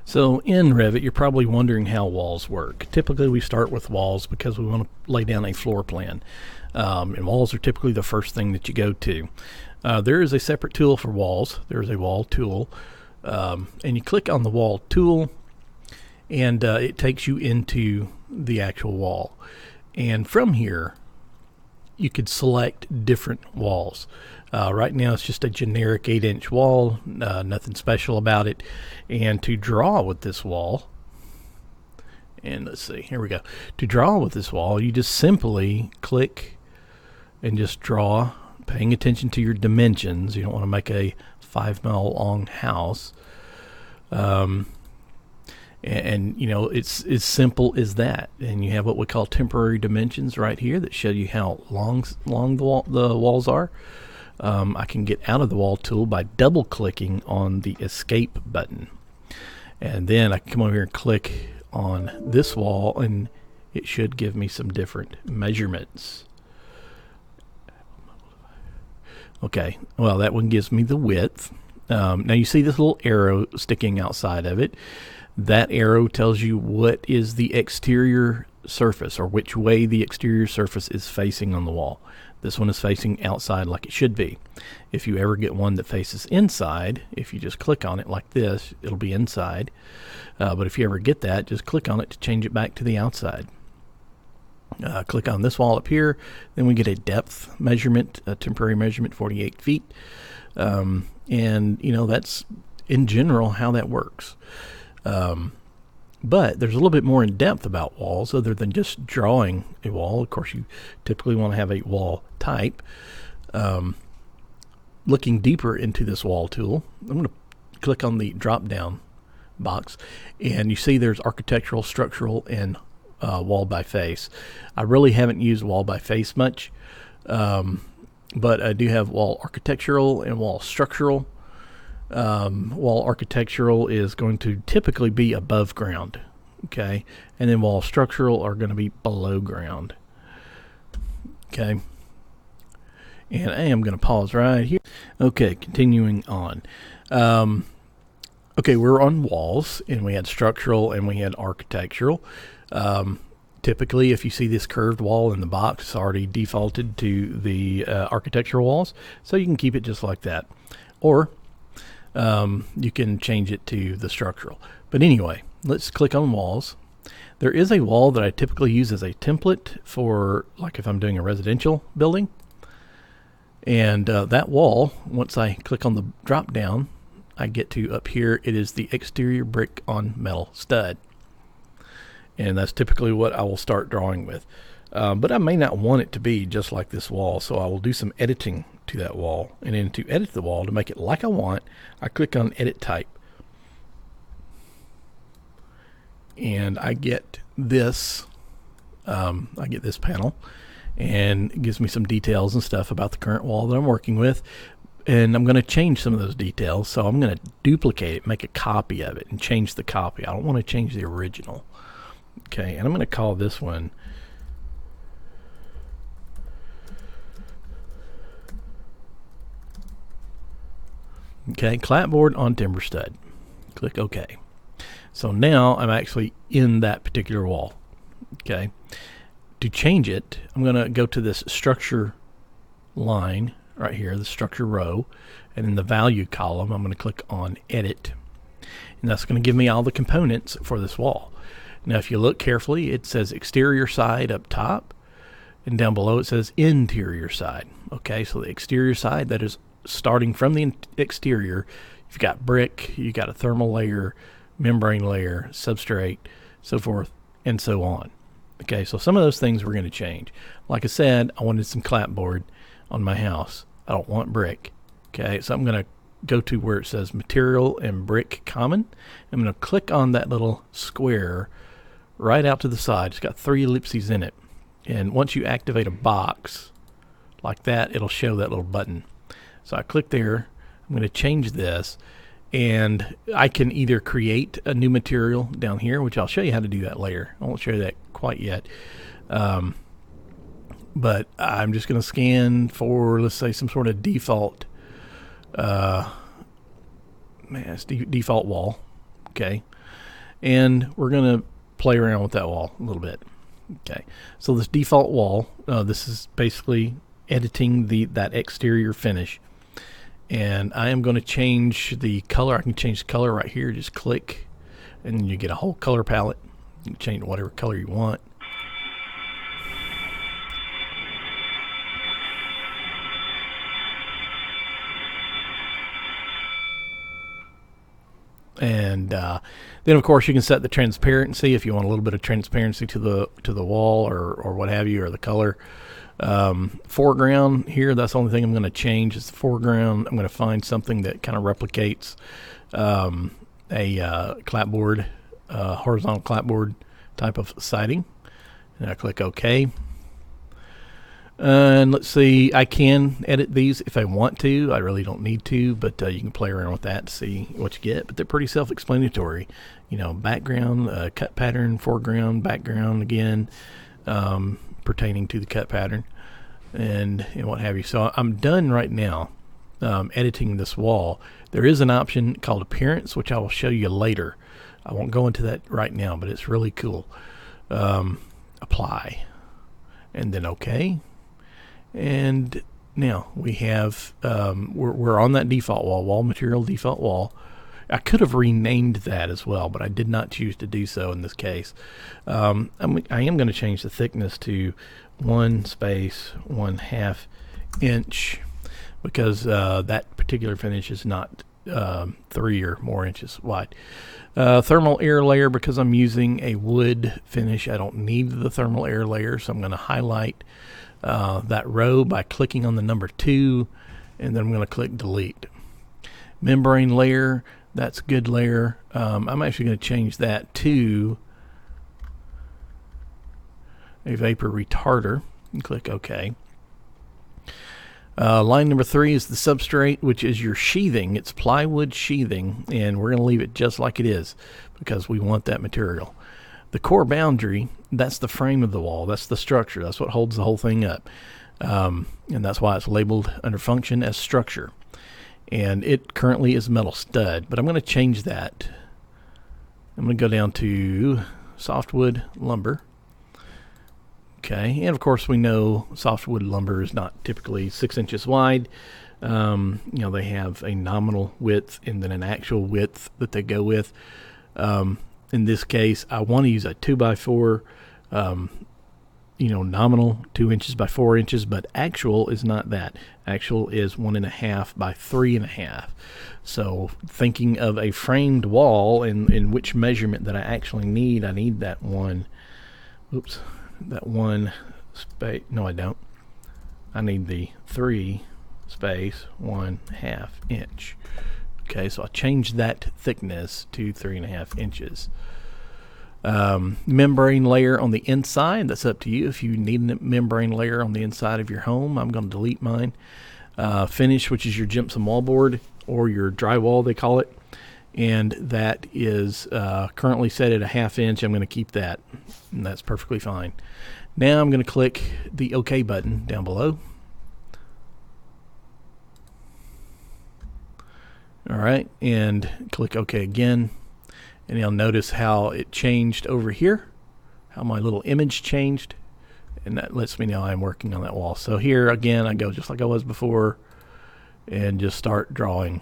So in Revit, you're probably wondering how walls work. Typically, we start with walls because we want to lay down a floor plan. And walls are typically the first thing that you go to. There is a separate tool for walls. There's a wall tool. And you click on the wall tool, and it takes you into the actual wall. And from here, you could select different walls. Right now it's just a generic 8-inch wall, nothing special about it. And to draw with this wall, and let's see, here we go. To draw with this wall, you just simply click and just draw, paying attention to your dimensions. You don't want to make a 5-mile long house. And you know, it's as simple as that. And you have what we call temporary dimensions right here that show you how long the walls are. I can get out of the wall tool by double clicking on the escape button, and then I can come over here and click on this wall, and it should give me some different measurements. Okay, well, that one gives me the width. Now you see this little arrow sticking outside of it. That arrow tells you what is the exterior surface, or which way the exterior surface is facing on the wall. This one is facing outside like it should be. If you ever get one that faces inside, if you just click on it like this, it'll be inside. But if you ever get that, just click on it to change it back to the outside. Click on this wall up here, then we get a depth measurement, a temporary measurement, 48 feet. And you know, that's in general how that works. But there's a little bit more in depth about walls other than just drawing a wall. Of course, you typically want to have a wall type. Looking deeper into this wall tool, I'm going to click on the drop down box, and you see there's architectural, structural, and wall by face. I really haven't used wall by face much, but I do have wall architectural and wall structural. Wall architectural is going to typically be above ground, okay, and then wall structural are going to be below ground, okay. And I am going to pause right here. Okay, continuing on. Okay, we're on walls, and we had structural and we had architectural. Typically, if you see this curved wall in the box, it's already defaulted to the architectural walls, so you can keep it just like that, or you can change it to the structural. But anyway, let's click on walls. There is a wall that I typically use as a template for, like, if I'm doing a residential building. And that wall, once I click on the drop down, I get to up here. It is the exterior brick on metal stud. And that's typically what I will start drawing with. But I may not want it to be just like this wall, so I will do some editing to that wall. And then to edit the wall, to make it like I want, I click on Edit Type. And I get this panel, and it gives me some details and stuff about the current wall that I'm working with. And I'm going to change some of those details, so I'm going to duplicate it, make a copy of it, and change the copy. I don't want to change the original. Okay, and I'm going to call this one clapboard on timber stud. Click OK. So now I'm actually in that particular wall. Okay, to change it, I'm going to go to this structure line right here, the structure row, and in the value column I'm going to click on edit, and that's going to give me all the components for this wall. Now if you look carefully, it says exterior side up top, and down below it says interior side. Okay, so the exterior side, that is starting from the exterior. You've got brick, you got a thermal layer, membrane layer, substrate, so forth and so on. Okay, so some of those things we're going to change. Like I said, I wanted some clapboard on my house. I don't want brick. Okay, so I'm going to go to where it says material and brick common. I'm going to click on that little square right out to the side. It's got 3 ellipses in it. And once you activate a box like that, it'll show that little button. So I click there. I'm going to change this, and I can either create a new material down here, which I'll show you how to do that later. I won't show you that quite yet. But I'm just going to scan for, let's say, some sort of default default wall. Okay. and we're going to play around with that wall a little bit. Okay, so this default wall, this is basically editing that exterior finish, and I am going to change the color. I can change the color right here. Just click, and you get a whole color palette. You can change whatever color you want. And then of course you can set the transparency if you want a little bit of transparency to the wall or what have you, or the color. Foreground here, that's the only thing I'm going to change is the foreground. I'm going to find something that kind of replicates a clapboard, horizontal clapboard type of siding, and I click OK. And let's see, I can edit these if I want to. I really don't need to, but you can play around with that to see what you get. But they're pretty self-explanatory. You know, background, cut pattern, foreground, background again, pertaining to the cut pattern, and what have you. So I'm done right now editing this wall. There is an option called Appearance, which I will show you later. I won't go into that right now, but it's really cool. Apply, and then OK. And now we have we're on that default wall material default wall. I could have renamed that as well, but I did not choose to do so in this case. I am going to change the thickness to 1/1/2 inch, because that particular finish is not 3 or more inches wide. Thermal air layer, because I'm using a wood finish, I don't need the thermal air layer, so I'm going to highlight that row by clicking on the number 2, and then I'm going to click delete. Membrane layer, that's a good layer. I'm actually going to change that to a vapor retarder and click OK. Line number 3 is the substrate, which is your sheathing. It's plywood sheathing, and we're going to leave it just like it is because we want that material. The core boundary, that's the frame of the wall. That's the structure. That's what holds the whole thing up. And that's why it's labeled under function as structure. And it currently is metal stud, but I'm going to change that. I'm going to go down to softwood lumber. Okay, and of course we know softwood lumber is not typically 6 inches wide. They have a nominal width and then an actual width that they go with. In this case, I want to use a 2x4, nominal 2 inches by 4 inches, but actual is not that. Actual is 1.5 by 3.5. So thinking of a framed wall and in which measurement that I actually need, I need that one. Oops, that one space. No, I don't. I need the 3 space 1/2 inch. Okay, so I'll change that thickness to 3.5 inches. Membrane layer on the inside, that's up to you. If you need a membrane layer on the inside of your home, I'm going to delete mine. Finish, which is your gypsum wallboard or your drywall, they call it. And that is currently set at 1/2 inch. I'm going to keep that, and that's perfectly fine. Now I'm going to click the OK button down below. All right, and click OK again, and you'll notice how it changed over here, how my little image changed, and that lets me know I'm working on that wall. So here again, I go just like I was before and just start drawing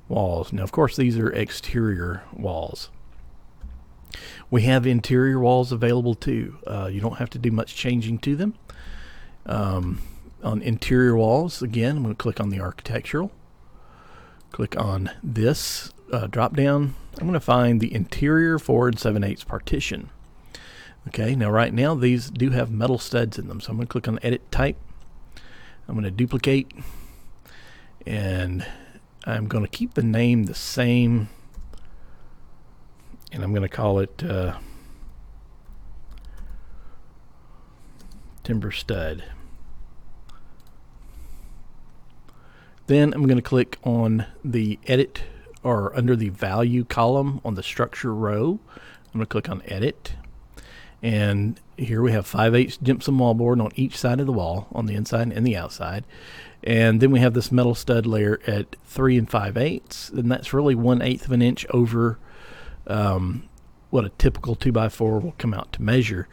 walls. Now, of course, these are exterior walls. We have interior walls available too. You don't have to do much changing to them. On interior walls, again, I'm going to click on the architectural. Click on this drop down. I'm going to find the interior 4 7/8 partition. Okay, now right now these do have metal studs in them, so I'm going to click on edit type. I'm going to duplicate, and I'm going to keep the name the same, and I'm going to call it timber stud. Then I'm going to click on the edit, or under the value column on the structure row. I'm going to click on edit, and here we have 5/8 gypsum wallboard on each side of the wall, on the inside and the outside. And then we have this metal stud layer at 3 5/8, and that's really 1/8 of an inch over what a typical 2x4 will come out to measure.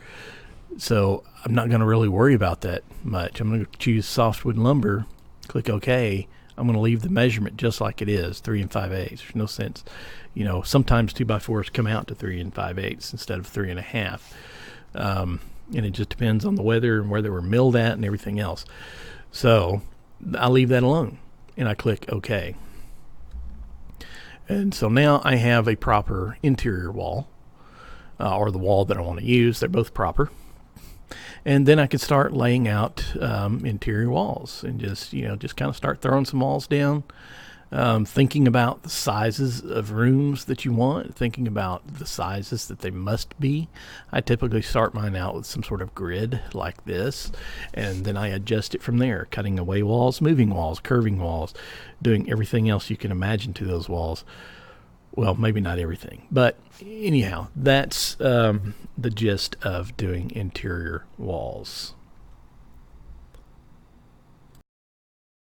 So I'm not going to really worry about that much. I'm going to choose softwood lumber, click OK. I'm going to leave the measurement just like it is, 3 5/8. There's no sense. Sometimes 2x4s come out to 3 5/8 instead of 3 1/2. And it just depends on the weather and where they were milled at and everything else. So I'll leave that alone, and I click OK. And so now I have a proper interior wall, or the wall that I want to use. They're both proper. And then I can start laying out interior walls and just kind of start throwing some walls down, thinking about the sizes of rooms that you want, thinking about the sizes that they must be. I typically start mine out with some sort of grid like this, and then I adjust it from there, cutting away walls, moving walls, curving walls, doing everything else you can imagine to those walls. Well, maybe not everything, but anyhow, that's the gist of doing interior walls.